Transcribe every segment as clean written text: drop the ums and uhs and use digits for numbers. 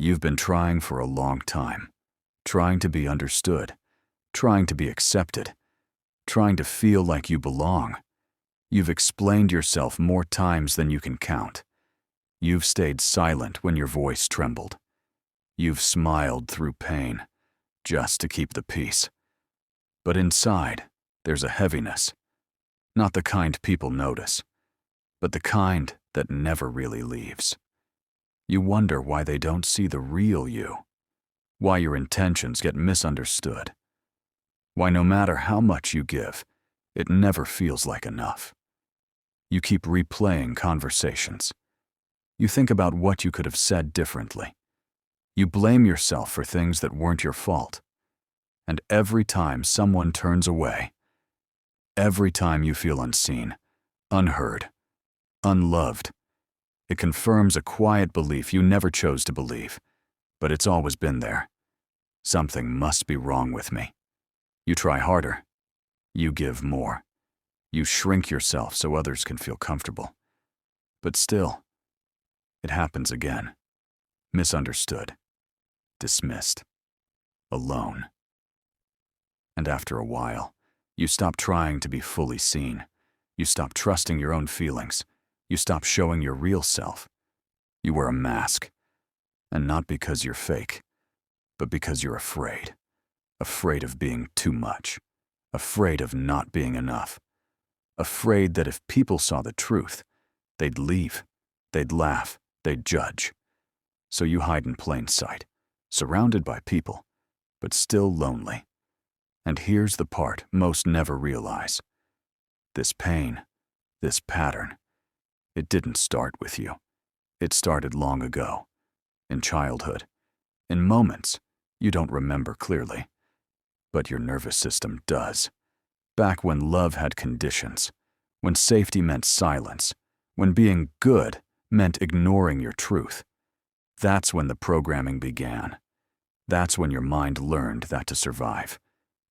You've been trying for a long time, trying to be understood, trying to be accepted, trying to feel like you belong. You've explained yourself more times than you can count. You've stayed silent when your voice trembled. You've smiled through pain, just to keep the peace. But inside, there's a heaviness, not the kind people notice, but the kind that never really leaves. You wonder why they don't see the real you, why your intentions get misunderstood, why no matter how much you give, it never feels like enough. You keep replaying conversations. You think about what you could have said differently. You blame yourself for things that weren't your fault. And every time someone turns away, every time you feel unseen, unheard, unloved, it confirms a quiet belief you never chose to believe, but it's always been there. Something must be wrong with me. You try harder. You give more. You shrink yourself so others can feel comfortable. But still, it happens again. Misunderstood. Dismissed. Alone. And after a while, you stop trying to be fully seen. You stop trusting your own feelings. You stop showing your real self. You wear a mask. And not because you're fake, but because you're afraid. Afraid of being too much. Afraid of not being enough. Afraid that if people saw the truth, they'd leave. They'd laugh. They'd judge. So you hide in plain sight, surrounded by people, but still lonely. And here's the part most never realize. This pain, this pattern, it didn't start with you. It started long ago, in childhood, in moments you don't remember clearly, but your nervous system does. Back when love had conditions, when safety meant silence, when being good meant ignoring your truth. That's when the programming began. That's when your mind learned that to survive,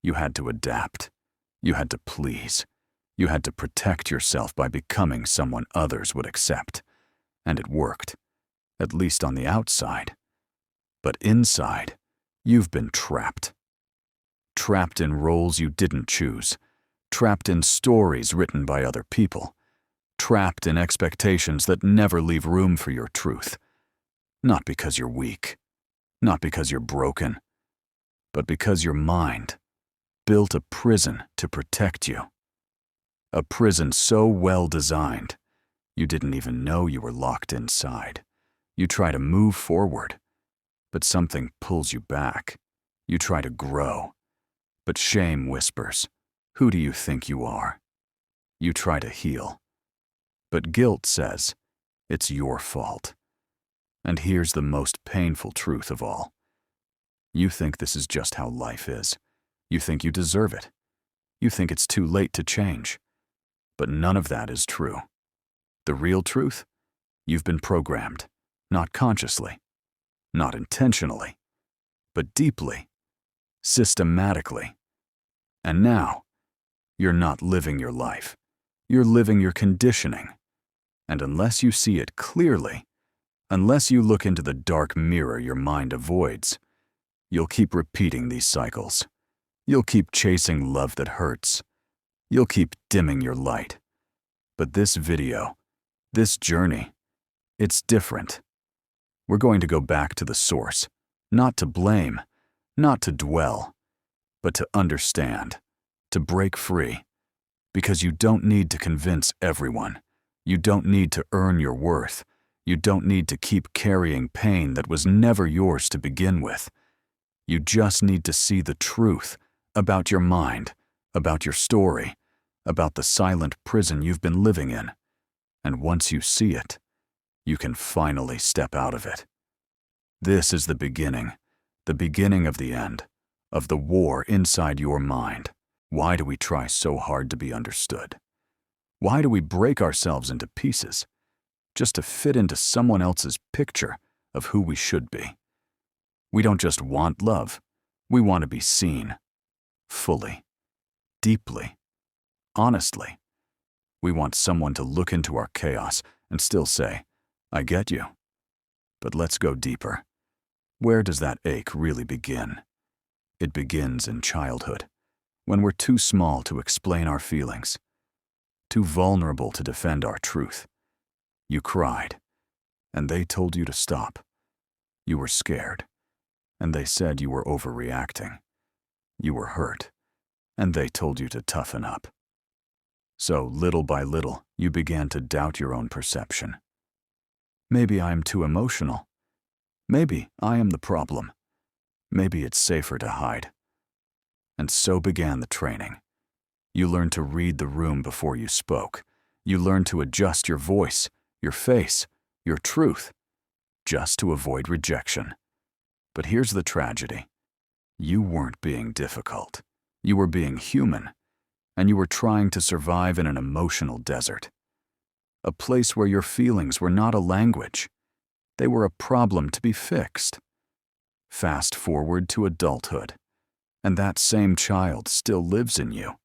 you had to adapt. You had to please. You had to protect yourself by becoming someone others would accept. And it worked, at least on the outside. But inside, you've been trapped. Trapped in roles you didn't choose. Trapped in stories written by other people. Trapped in expectations that never leave room for your truth. Not because you're weak. Not because you're broken. But because your mind built a prison to protect you. A prison so well designed, you didn't even know you were locked inside. You try to move forward, but something pulls you back. You try to grow, but shame whispers, "Who do you think you are?" You try to heal, but guilt says, "It's your fault." And here's the most painful truth of all. You think this is just how life is. You think you deserve it. You think it's too late to change. But none of that is true. The real truth? You've been programmed, not consciously, not intentionally, but deeply, systematically. And now, you're not living your life. You're living your conditioning. And unless you see it clearly, unless you look into the dark mirror your mind avoids, you'll keep repeating these cycles. You'll keep chasing love that hurts. You'll keep dimming your light. But this video, this journey, it's different. We're going to go back to the source, not to blame, not to dwell, but to understand, to break free. Because you don't need to convince everyone. You don't need to earn your worth. You don't need to keep carrying pain that was never yours to begin with. You just need to see the truth about your mind, about your story, about the silent prison you've been living in. And once you see it, you can finally step out of it. This is the beginning of the end, of the war inside your mind. Why do we try so hard to be understood? Why do we break ourselves into pieces just to fit into someone else's picture of who we should be? We don't just want love, we want to be seen. Fully, deeply, honestly. We want someone to look into our chaos and still say, "I get you." But let's go deeper. Where does that ache really begin? It begins in childhood, when we're too small to explain our feelings, too vulnerable to defend our truth. You cried, and they told you to stop. You were scared, and they said you were overreacting. You were hurt, and they told you to toughen up. So, little by little, you began to doubt your own perception. Maybe I am too emotional. Maybe I am the problem. Maybe it's safer to hide. And so began the training. You learned to read the room before you spoke. You learned to adjust your voice, your face, your truth, just to avoid rejection. But here's the tragedy. You weren't being difficult. You were being human, and you were trying to survive in an emotional desert. A place where your feelings were not a language. They were a problem to be fixed. Fast forward to adulthood, and that same child still lives in you,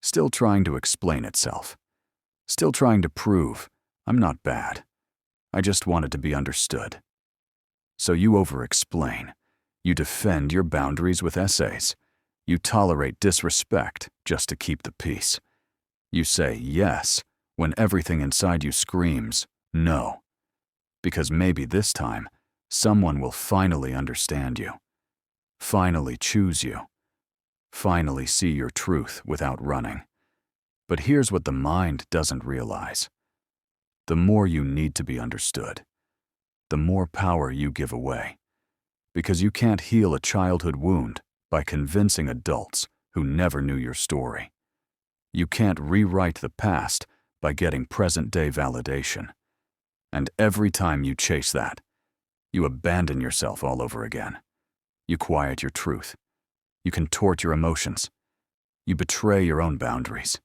still trying to explain itself, still trying to prove, I'm not bad. I just wanted to be understood. So you over-explain. You defend your boundaries with essays. You tolerate disrespect just to keep the peace. You say yes when everything inside you screams no. Because maybe this time, someone will finally understand you, finally choose you, finally see your truth without running. But here's what the mind doesn't realize. The more you need to be understood, the more power you give away. Because you can't heal a childhood wound by convincing adults who never knew your story. You can't rewrite the past by getting present-day validation. And every time you chase that, you abandon yourself all over again. You quiet your truth. You contort your emotions. You betray your own boundaries,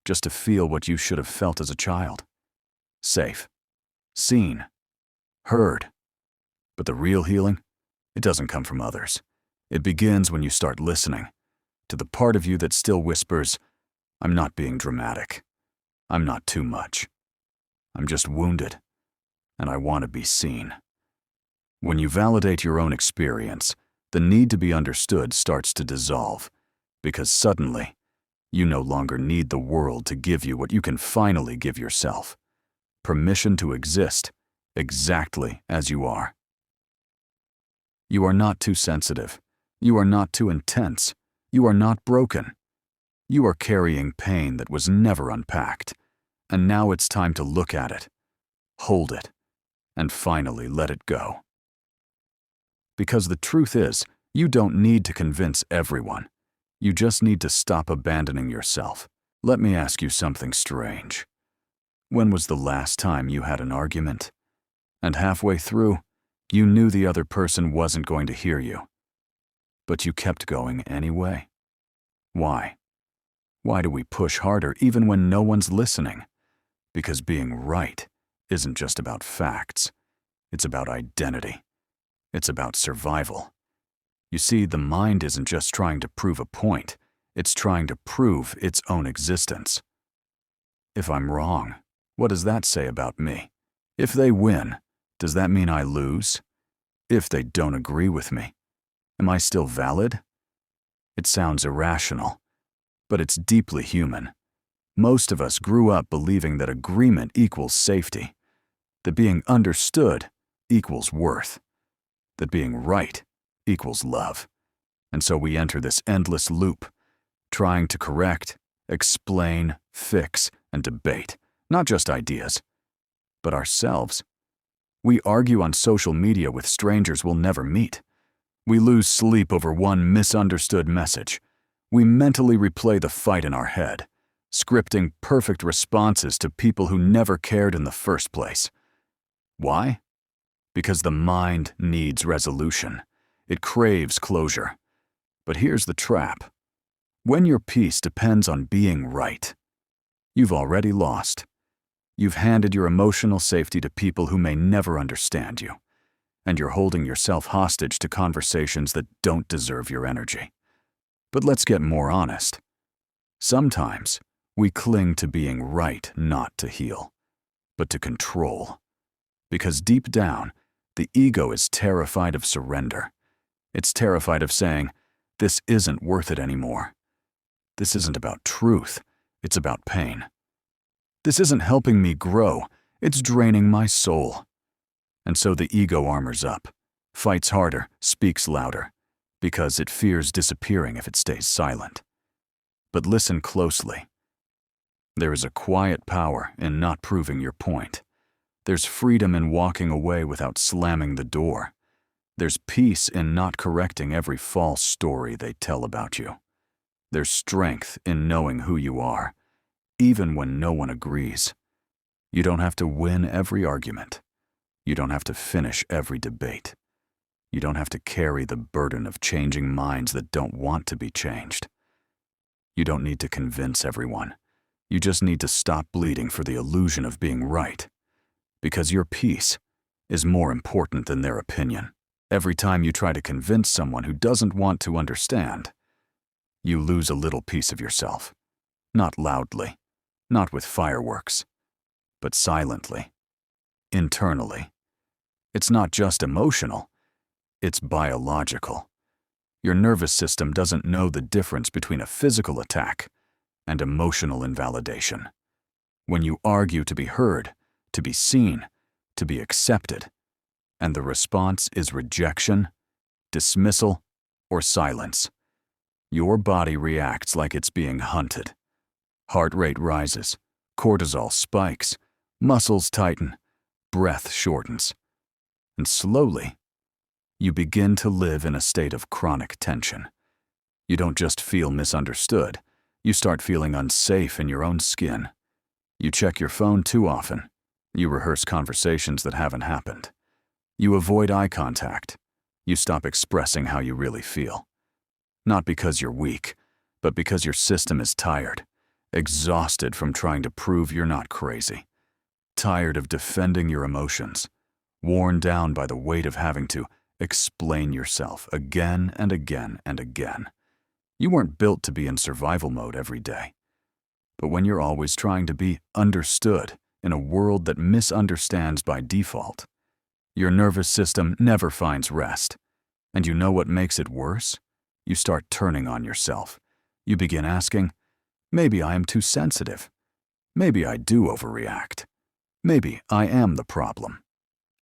just to feel what you should have felt as a child. Safe, seen, heard. But the real healing, it doesn't come from others. It begins when you start listening to the part of you that still whispers, I'm not being dramatic. I'm not too much. I'm just wounded, and I want to be seen. When you validate your own experience, the need to be understood starts to dissolve, because suddenly, you no longer need the world to give you what you can finally give yourself. Permission to exist exactly as you are. You are not too sensitive. You are not too intense. You are not broken. You are carrying pain that was never unpacked, and now it's time to look at it, hold it, and finally let it go. Because the truth is, you don't need to convince everyone. You just need to stop abandoning yourself. Let me ask you something strange. When was the last time you had an argument? And halfway through, you knew the other person wasn't going to hear you. But you kept going anyway. Why? Why do we push harder even when no one's listening? Because being right isn't just about facts. It's about identity. It's about survival. You see, the mind isn't just trying to prove a point. It's trying to prove its own existence. If I'm wrong, what does that say about me? If they win, does that mean I lose? If they don't agree with me, am I still valid? It sounds irrational, but it's deeply human. Most of us grew up believing that agreement equals safety, that being understood equals worth, that being right equals love. And so we enter this endless loop, trying to correct, explain, fix, and debate, not just ideas, but ourselves. We argue on social media with strangers we'll never meet. We lose sleep over one misunderstood message. We mentally replay the fight in our head, scripting perfect responses to people who never cared in the first place. Why? Because the mind needs resolution. It craves closure. But here's the trap. When your peace depends on being right, you've already lost. You've handed your emotional safety to people who may never understand you, and you're holding yourself hostage to conversations that don't deserve your energy. But let's get more honest. Sometimes we cling to being right not to heal, but to control. Because deep down, The ego is terrified of surrender. It's terrified of saying, "This isn't worth it anymore. This isn't about truth, it's about pain. This isn't helping me grow, it's draining my soul." And so the ego armors up, fights harder, speaks louder, because it fears disappearing if it stays silent. But listen closely. There is a quiet power in not proving your point. There's freedom in walking away without slamming the door. There's peace in not correcting every false story they tell about you. There's strength in knowing who you are, even when no one agrees. You don't have to win every argument. You don't have to finish every debate. You don't have to carry the burden of changing minds that don't want to be changed. You don't need to convince everyone. You just need to stop bleeding for the illusion of being right. Because your peace is more important than their opinion. Every time you try to convince someone who doesn't want to understand, you lose a little piece of yourself. Not loudly, not with fireworks, but silently, internally. It's not just emotional, it's biological. Your nervous system doesn't know the difference between a physical attack and emotional invalidation. When you argue to be heard, to be seen, to be accepted, and the response is rejection, dismissal, or silence, your body reacts like it's being hunted. Heart rate rises, cortisol spikes, muscles tighten, breath shortens, and slowly, you begin to live in a state of chronic tension. You don't just feel misunderstood, you start feeling unsafe in your own skin. You check your phone too often. You rehearse conversations that haven't happened. You avoid eye contact. You stop expressing how you really feel. Not because you're weak, but because your system is tired, exhausted from trying to prove you're not crazy, tired of defending your emotions, worn down by the weight of having to explain yourself again and again and again. You weren't built to be in survival mode every day. But when you're always trying to be understood in a world that misunderstands by default, your nervous system never finds rest. And you know what makes it worse? You start turning on yourself. You begin asking, maybe I am too sensitive. Maybe I do overreact. Maybe I am the problem.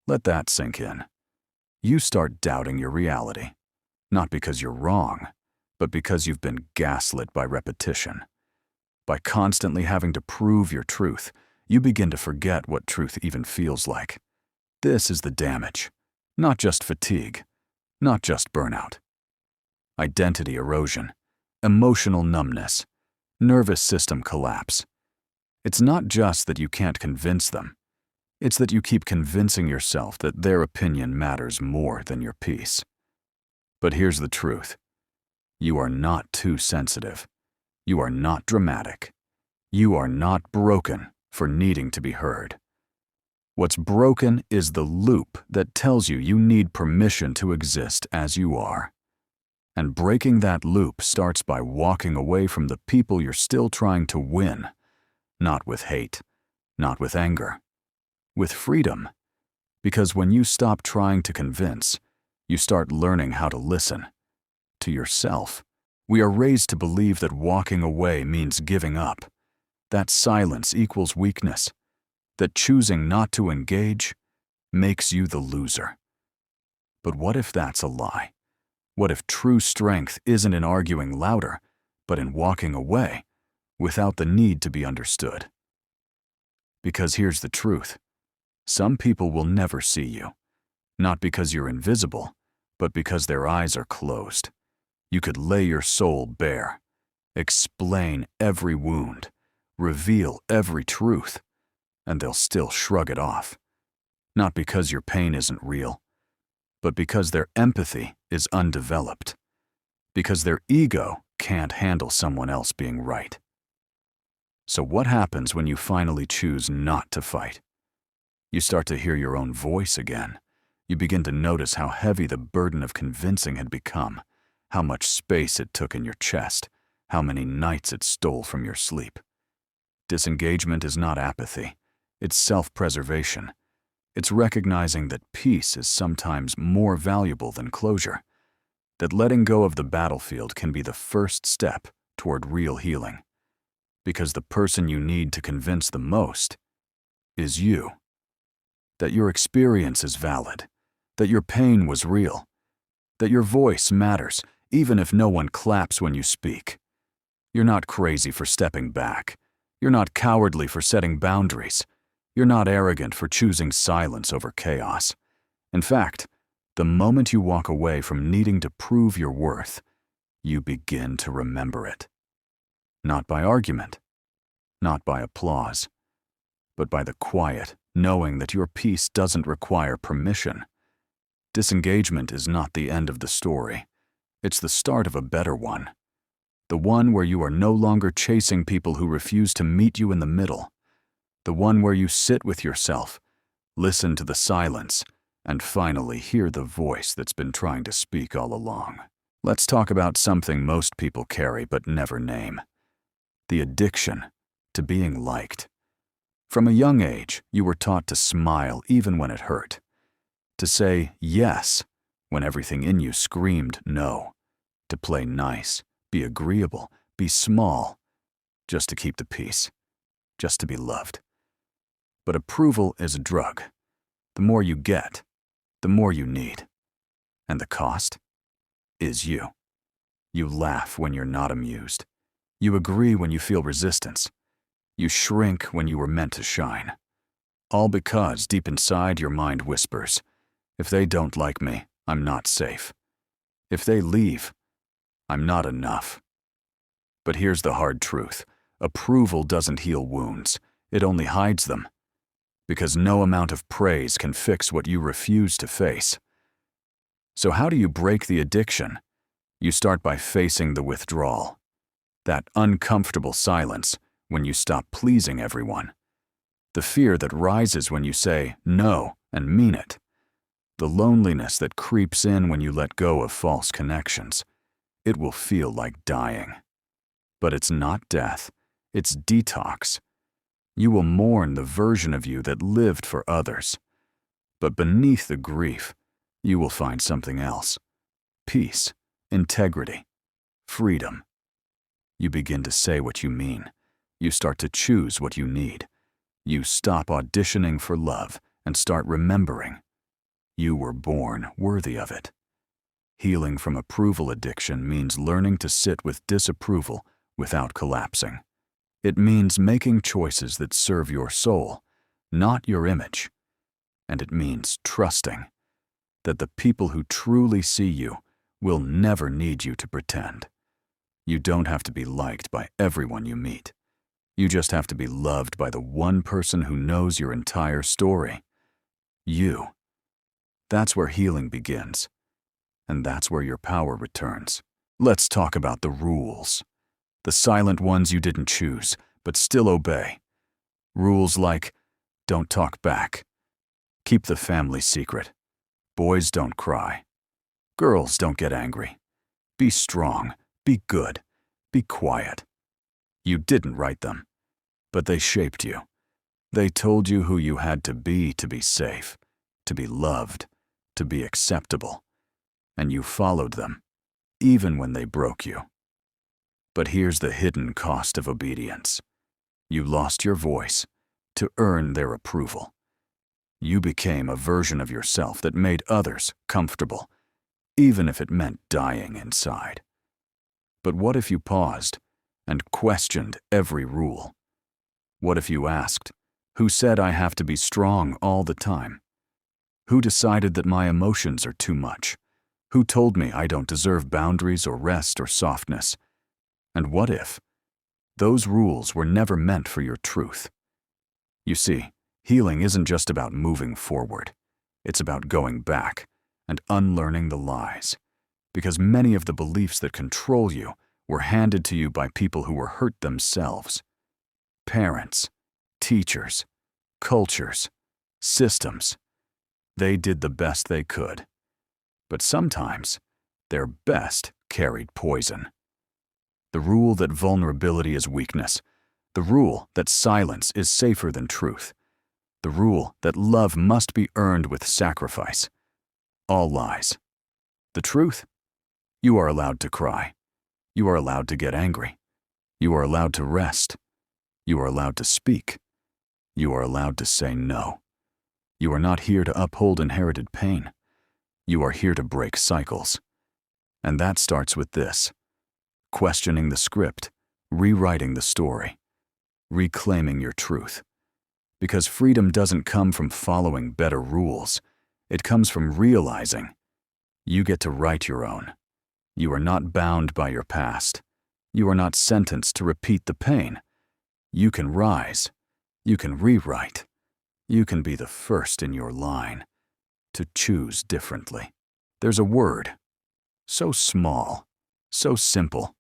Let that sink in. You start doubting your reality, not because you're wrong, but because you've been gaslit by repetition. By constantly having to prove your truth, you begin to forget what truth even feels like. This is the damage, not just fatigue, not just burnout. Identity erosion, emotional numbness, nervous system collapse. It's not just that you can't convince them. It's that you keep convincing yourself that their opinion matters more than your peace. But here's the truth. You are not too sensitive. You are not dramatic. You are not broken for needing to be heard. What's broken is the loop that tells you you need permission to exist as you are. And breaking that loop starts by walking away from the people you're still trying to win, not with hate, not with anger, with freedom. Because when you stop trying to convince, you start learning how to listen to yourself. We are raised to believe that walking away means giving up, that silence equals weakness, that choosing not to engage makes you the loser. But what if that's a lie? What if true strength isn't in arguing louder, but in walking away without the need to be understood? Because here's the truth. Some people will never see you, not because you're invisible, but because their eyes are closed. You could lay your soul bare, explain every wound, reveal every truth, and they'll still shrug it off. Not because your pain isn't real, but because their empathy is undeveloped, because their ego can't handle someone else being right. So what happens when you finally choose not to fight? You start to hear your own voice again. You begin to notice how heavy the burden of convincing had become, how much space it took in your chest, how many nights it stole from your sleep. Disengagement is not apathy. It's self-preservation. It's recognizing that peace is sometimes more valuable than closure, that letting go of the battlefield can be the first step toward real healing, because the person you need to convince the most is you, that your experience is valid, that your pain was real, that your voice matters, even if no one claps when you speak. You're not crazy for stepping back. You're not cowardly for setting boundaries. You're not arrogant for choosing silence over chaos. In fact, the moment you walk away from needing to prove your worth, you begin to remember it. Not by argument, not by applause, but by the quiet, knowing that your peace doesn't require permission. Disengagement is not the end of the story. It's the start of a better one. The one where you are no longer chasing people who refuse to meet you in the middle. The one where you sit with yourself, listen to the silence, and finally hear the voice that's been trying to speak all along. Let's talk about something most people carry but never name: the addiction to being liked. From a young age, you were taught to smile even when it hurt, to say yes when everything in you screamed no, to play nice, be agreeable, be small, just to keep the peace, just to be loved. But approval is a drug. The more you get, the more you need. And the cost is you. You laugh when you're not amused. You agree when you feel resistance. You shrink when you were meant to shine. All because deep inside your mind whispers, if they don't like me, I'm not safe. If they leave, I'm not enough. But here's the hard truth. Approval doesn't heal wounds. It only hides them. Because no amount of praise can fix what you refuse to face. So how do you break the addiction? You start by facing the withdrawal. That uncomfortable silence when you stop pleasing everyone. The fear that rises when you say no and mean it. The loneliness that creeps in when you let go of false connections. It will feel like dying. But it's not death. It's detox. You will mourn the version of you that lived for others. But beneath the grief, you will find something else. Peace, integrity, freedom. You begin to say what you mean. You start to choose what you need. You stop auditioning for love and start remembering. You were born worthy of it. Healing from approval addiction means learning to sit with disapproval without collapsing. It means making choices that serve your soul, not your image. And it means trusting that the people who truly see you will never need you to pretend. You don't have to be liked by everyone you meet. You just have to be loved by the one person who knows your entire story. You. That's where healing begins. And that's where your power returns. Let's talk about the rules. The silent ones you didn't choose, but still obey. Rules like, don't talk back. Keep the family secret. Boys don't cry. Girls don't get angry. Be strong. Be good. Be quiet. You didn't write them, but they shaped you. They told you who you had to be safe, to be loved, to be acceptable. And you followed them, even when they broke you. But here's the hidden cost of obedience. You lost your voice to earn their approval. You became a version of yourself that made others comfortable, even if it meant dying inside. But what if you paused and questioned every rule? What if you asked, who said I have to be strong all the time? Who decided that my emotions are too much? Who told me I don't deserve boundaries or rest or softness? And what if those rules were never meant for your truth? You see, healing isn't just about moving forward. It's about going back and unlearning the lies. Because many of the beliefs that control you were handed to you by people who were hurt themselves. Parents, teachers, cultures, systems. They did the best they could. But sometimes, their best carried poison. The rule that vulnerability is weakness. The rule that silence is safer than truth. The rule that love must be earned with sacrifice. All lies. The truth? You are allowed to cry. You are allowed to get angry. You are allowed to rest. You are allowed to speak. You are allowed to say no. You are not here to uphold inherited pain. You are here to break cycles. And that starts with this: questioning the script, rewriting the story, reclaiming your truth. Because freedom doesn't come from following better rules. It comes from realizing you get to write your own. You are not bound by your past. You are not sentenced to repeat the pain. You can rise. You can rewrite. You can be the first in your line to choose differently. There's a word, so small, so simple,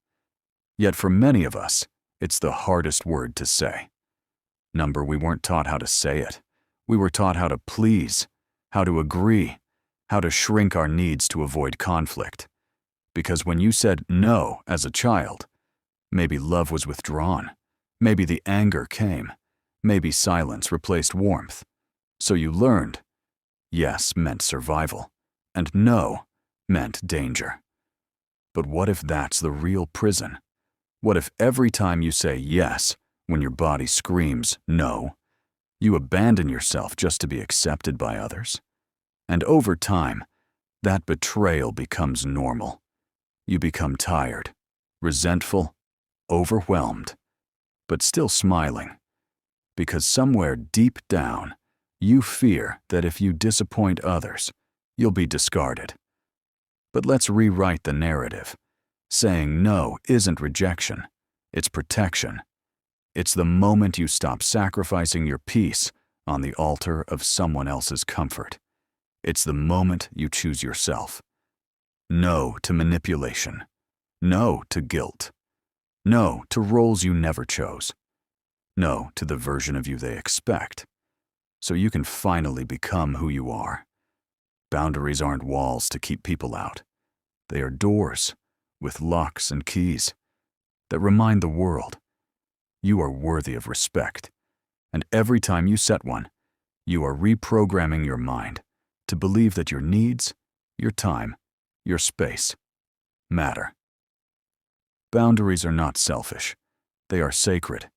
yet for many of us, it's the hardest word to say. Number, we weren't taught how to say it. We were taught how to please, how to agree, how to shrink our needs to avoid conflict. Because when you said no as a child, maybe love was withdrawn, maybe the anger came, maybe silence replaced warmth. So you learned yes meant survival, and no meant danger. But what if that's the real prison? What if every time you say yes, when your body screams no, you abandon yourself just to be accepted by others? And over time, that betrayal becomes normal. You become tired, resentful, overwhelmed, but still smiling. Because somewhere deep down, you fear that if you disappoint others, you'll be discarded. But let's rewrite the narrative. Saying no isn't rejection, it's protection. It's the moment you stop sacrificing your peace on the altar of someone else's comfort. It's the moment you choose yourself. No to manipulation. No to guilt. No to roles you never chose. No to the version of you they expect. So you can finally become who you are. Boundaries aren't walls to keep people out. They are doors with locks and keys that remind the world you are worthy of respect. And every time you set one, you are reprogramming your mind to believe that your needs, your time, your space matter. Boundaries are not selfish. They are sacred.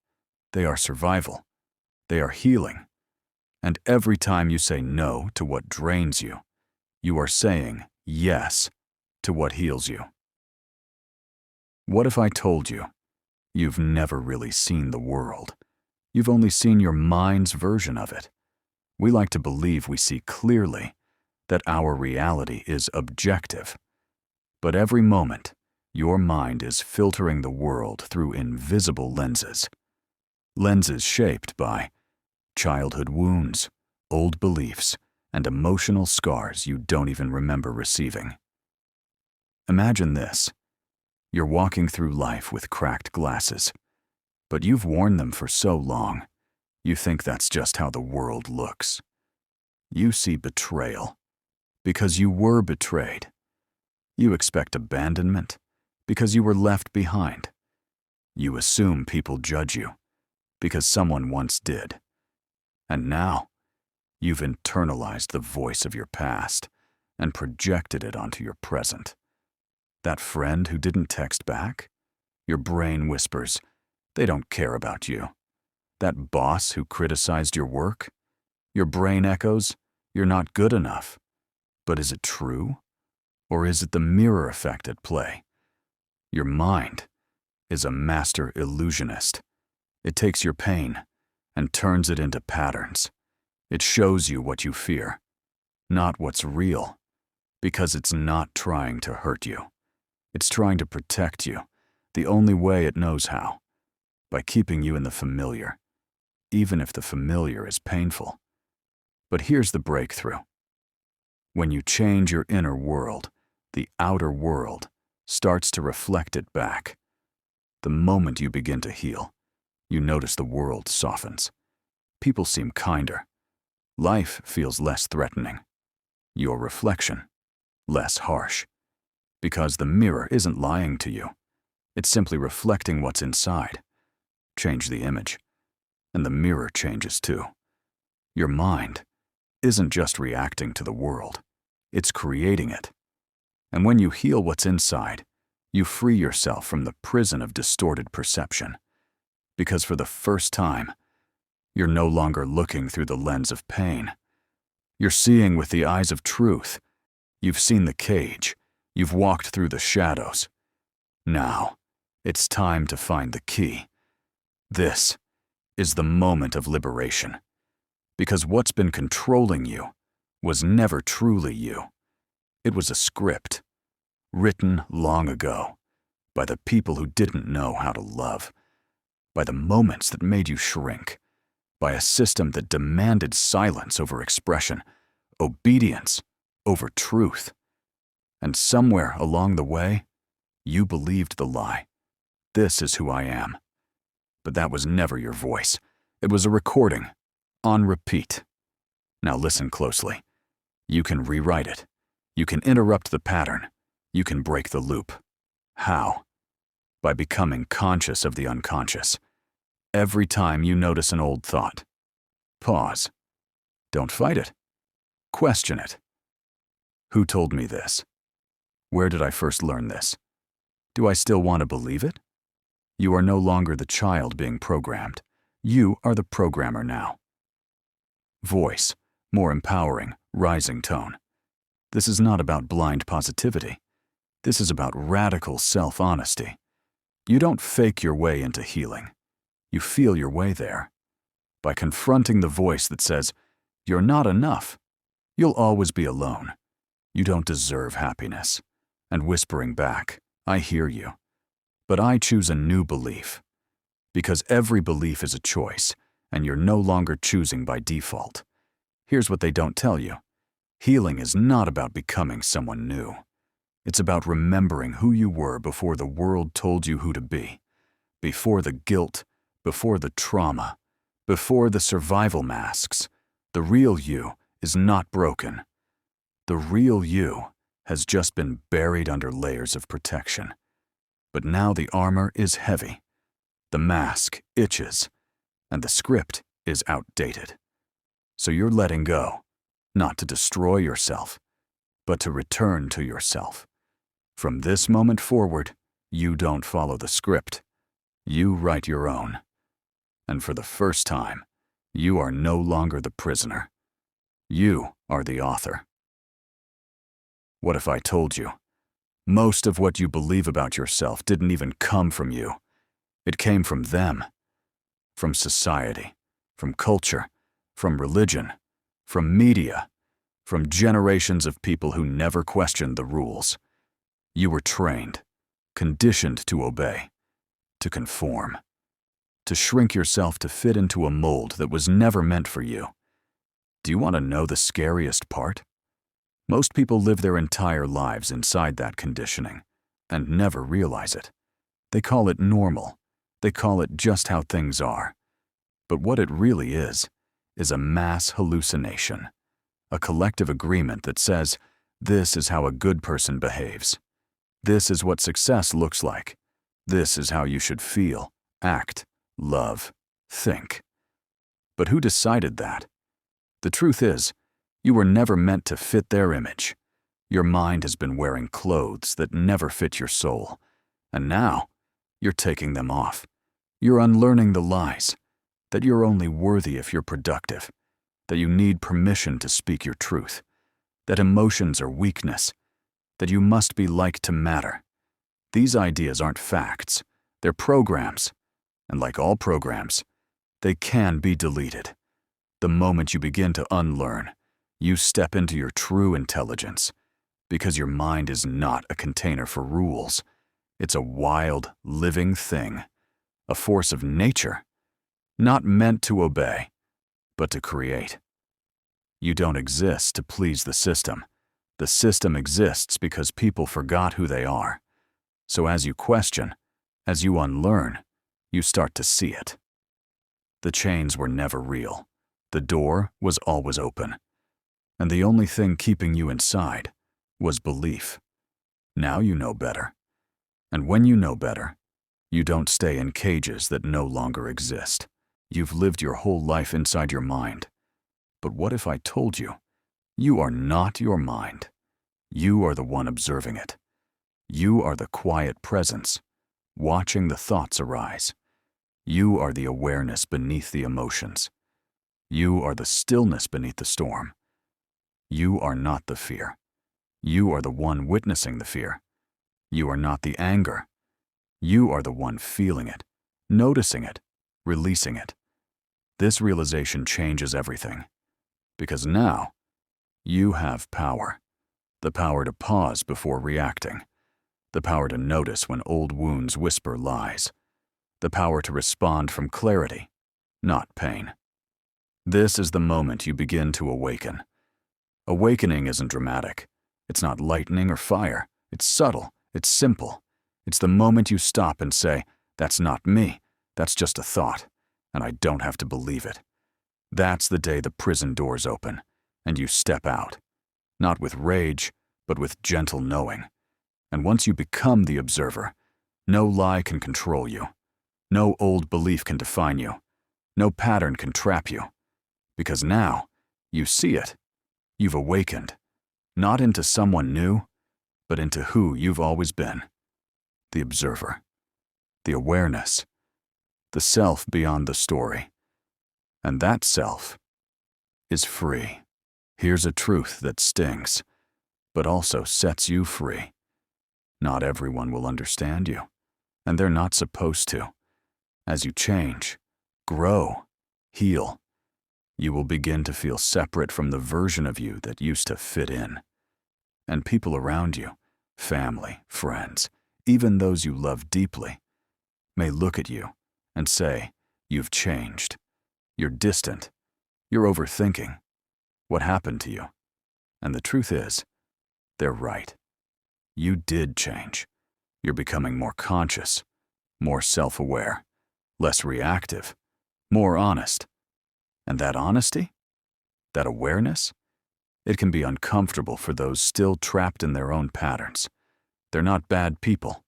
They are survival. They are healing. And every time you say no to what drains you, you are saying yes to what heals you. What if I told you you've never really seen the world? You've only seen your mind's version of it. We like to believe we see clearly, that our reality is objective. But every moment, your mind is filtering the world through invisible lenses. Lenses shaped by childhood wounds, old beliefs, and emotional scars you don't even remember receiving. Imagine this. You're walking through life with cracked glasses, but you've worn them for so long, you think that's just how the world looks. You see betrayal, because you were betrayed. You expect abandonment, because you were left behind. You assume people judge you, because someone once did. And now, you've internalized the voice of your past and projected it onto your present. That friend who didn't text back? Your brain whispers, they don't care about you. That boss who criticized your work? Your brain echoes, you're not good enough. But is it true? Or is it the mirror effect at play? Your mind is a master illusionist. It takes your pain and turns it into patterns. It shows you what you fear, not what's real, because it's not trying to hurt you. It's trying to protect you, the only way it knows how, by keeping you in the familiar, even if the familiar is painful. But here's the breakthrough. When you change your inner world, the outer world starts to reflect it back. The moment you begin to heal, you notice the world softens. People seem kinder. Life feels less threatening. Your reflection, less harsh. Because the mirror isn't lying to you. It's simply reflecting what's inside. Change the image, and the mirror changes too. Your mind isn't just reacting to the world, it's creating it. And when you heal what's inside, you free yourself from the prison of distorted perception. Because for the first time, you're no longer looking through the lens of pain. You're seeing with the eyes of truth. You've seen the cage. You've walked through the shadows. Now, it's time to find the key. This is the moment of liberation. Because what's been controlling you was never truly you. It was a script, written long ago, by the people who didn't know how to love, by the moments that made you shrink, by a system that demanded silence over expression, obedience over truth. And somewhere along the way, you believed the lie. This is who I am. But that was never your voice. It was a recording, on repeat. Now listen closely. You can rewrite it. You can interrupt the pattern. You can break the loop. How? By becoming conscious of the unconscious. Every time you notice an old thought, pause. Don't fight it. Question it. Who told me this? Where did I first learn this? Do I still want to believe it? You are no longer the child being programmed. You are the programmer now. Voice, more empowering, rising tone. This is not about blind positivity. This is about radical self-honesty. You don't fake your way into healing. You feel your way there. By confronting the voice that says, "You're not enough. You'll always be alone. You don't deserve happiness." And whispering back, "I hear you. But I choose a new belief." Because every belief is a choice, and you're no longer choosing by default. Here's what they don't tell you. Healing is not about becoming someone new. It's about remembering who you were before the world told you who to be. Before the guilt, before the trauma, before the survival masks. The real you is not broken. The real you has just been buried under layers of protection. But now the armor is heavy. The mask itches, and the script is outdated. So you're letting go, not to destroy yourself, but to return to yourself. From this moment forward, you don't follow the script. You write your own. And for the first time, you are no longer the prisoner. You are the author. What if I told you? Most of what you believe about yourself didn't even come from you. It came from them. From society, from culture, from religion, from media, from generations of people who never questioned the rules. You were trained, conditioned to obey, to conform, to shrink yourself to fit into a mold that was never meant for you. Do you want to know the scariest part? Most people live their entire lives inside that conditioning and never realize it. They call it normal. They call it just how things are. But what it really is a mass hallucination, a collective agreement that says, this is how a good person behaves. This is what success looks like. This is how you should feel, act, love, think. But who decided that? The truth is, you were never meant to fit their image. Your mind has been wearing clothes that never fit your soul. And now, you're taking them off. You're unlearning the lies, that you're only worthy if you're productive, that you need permission to speak your truth, that emotions are weakness, that you must be liked to matter. These ideas aren't facts, they're programs. And like all programs, they can be deleted. The moment you begin to unlearn, you step into your true intelligence, because your mind is not a container for rules. It's a wild, living thing, a force of nature, not meant to obey, but to create. You don't exist to please the system. The system exists because people forgot who they are. So as you question, as you unlearn, you start to see it. The chains were never real. The door was always open. And the only thing keeping you inside was belief. Now you know better. And when you know better, you don't stay in cages that no longer exist. You've lived your whole life inside your mind. But what if I told you, you are not your mind. You are the one observing it. You are the quiet presence, watching the thoughts arise. You are the awareness beneath the emotions. You are the stillness beneath the storm. You are not the fear. You are the one witnessing the fear. You are not the anger. You are the one feeling it, noticing it, releasing it. This realization changes everything, because now you have power. The power to pause before reacting. The power to notice when old wounds whisper lies. The power to respond from clarity, not pain. This is the moment you begin to awaken. Awakening isn't dramatic. It's not lightning or fire. It's subtle. It's simple. It's the moment you stop and say, that's not me. That's just a thought, and I don't have to believe it. That's the day the prison doors open, and you step out. Not with rage, but with gentle knowing. And once you become the observer, no lie can control you. No old belief can define you. No pattern can trap you. Because now, you see it. You've awakened, not into someone new, but into who you've always been. The observer. The awareness. The self beyond the story. And that self is free. Here's a truth that stings, but also sets you free. Not everyone will understand you, and they're not supposed to. As you change, grow, heal, you will begin to feel separate from the version of you that used to fit in. And people around you, family, friends, even those you love deeply, may look at you and say, you've changed. You're distant. You're overthinking. What happened to you? And the truth is, they're right. You did change. You're becoming more conscious, more self-aware, less reactive, more honest. And that honesty, that awareness, it can be uncomfortable for those still trapped in their own patterns. They're not bad people.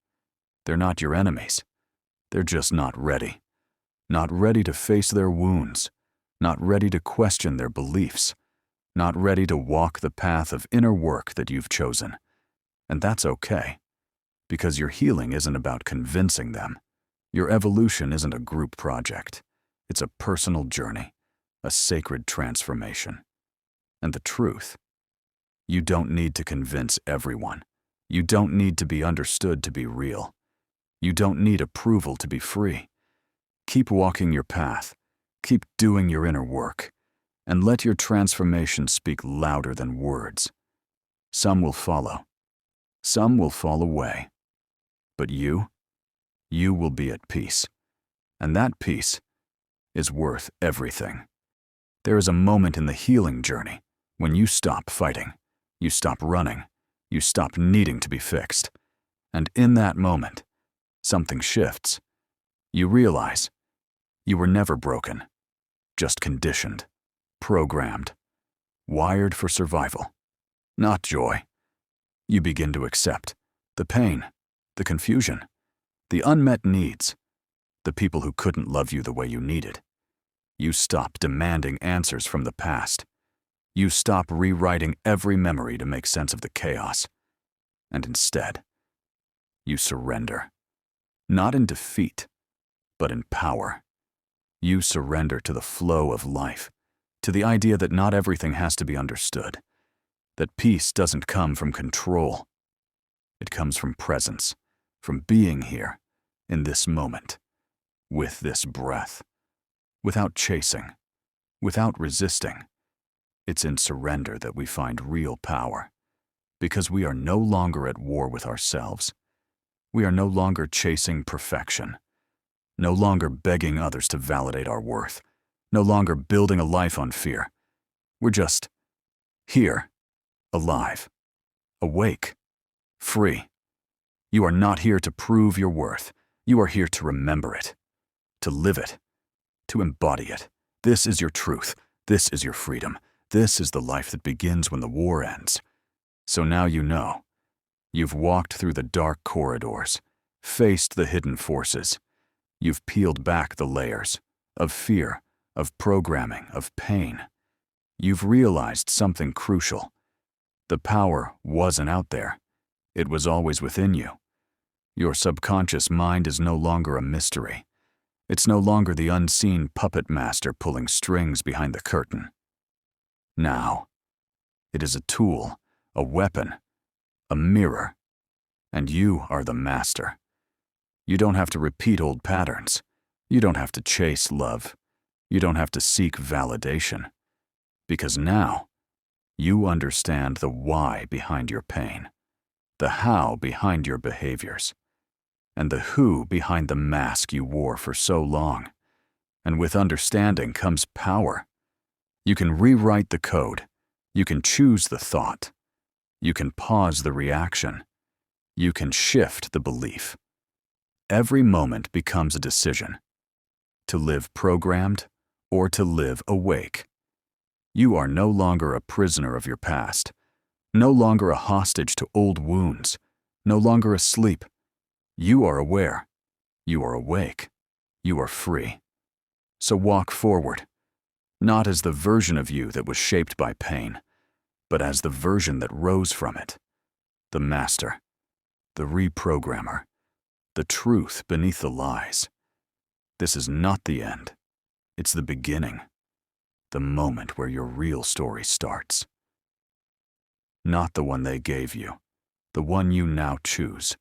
They're not your enemies. They're just not ready. Not ready to face their wounds. Not ready to question their beliefs. Not ready to walk the path of inner work that you've chosen. And that's okay, because your healing isn't about convincing them. Your evolution isn't a group project. It's a personal journey, a sacred transformation. And the truth, you don't need to convince everyone. You don't need to be understood to be real. You don't need approval to be free. Keep walking your path. Keep doing your inner work. And let your transformation speak louder than words. Some will follow. Some will fall away. But you will be at peace. And that peace is worth everything. There is a moment in the healing journey when you stop fighting, you stop running, you stop needing to be fixed. And in that moment, something shifts. You realize you were never broken, just conditioned, programmed, wired for survival, not joy. You begin to accept the pain, the confusion, the unmet needs, the people who couldn't love you the way you needed. You stop demanding answers from the past. You stop rewriting every memory to make sense of the chaos. And instead, you surrender. Not in defeat, but in power. You surrender to the flow of life, to the idea that not everything has to be understood, that peace doesn't come from control. It comes from presence, from being here, in this moment, with this breath, without chasing, without resisting. It's in surrender that we find real power, because we are no longer at war with ourselves. We are no longer chasing perfection, no longer begging others to validate our worth, no longer building a life on fear. We're just here, alive, awake, free. You are not here to prove your worth. You are here to remember it, to live it, to embody it. This is your truth. This is your freedom. This is the life that begins when the war ends. So now you know. You've walked through the dark corridors, faced the hidden forces. You've peeled back the layers of fear, of programming, of pain. you've realized something crucial. The power wasn't out there. It was always within you. Your subconscious mind is no longer a mystery. It's no longer the unseen puppet master pulling strings behind the curtain. Now, it is a tool, a weapon, a mirror, and you are the master. You don't have to repeat old patterns. You don't have to chase love. You don't have to seek validation. Because now, you understand the why behind your pain, the how behind your behaviors, and the who behind the mask you wore for so long. And with understanding comes power. You can rewrite the code. You can choose the thought. You can pause the reaction. You can shift the belief. Every moment becomes a decision: to live programmed or to live awake. You are no longer a prisoner of your past, no longer a hostage to old wounds, no longer asleep. You are aware. You are awake. You are free. So walk forward, not as the version of you that was shaped by pain, but as the version that rose from it. The master, the reprogrammer, the truth beneath the lies. This is not the end. It's the beginning. The moment where your real story starts. Not the one they gave you, the one you now choose.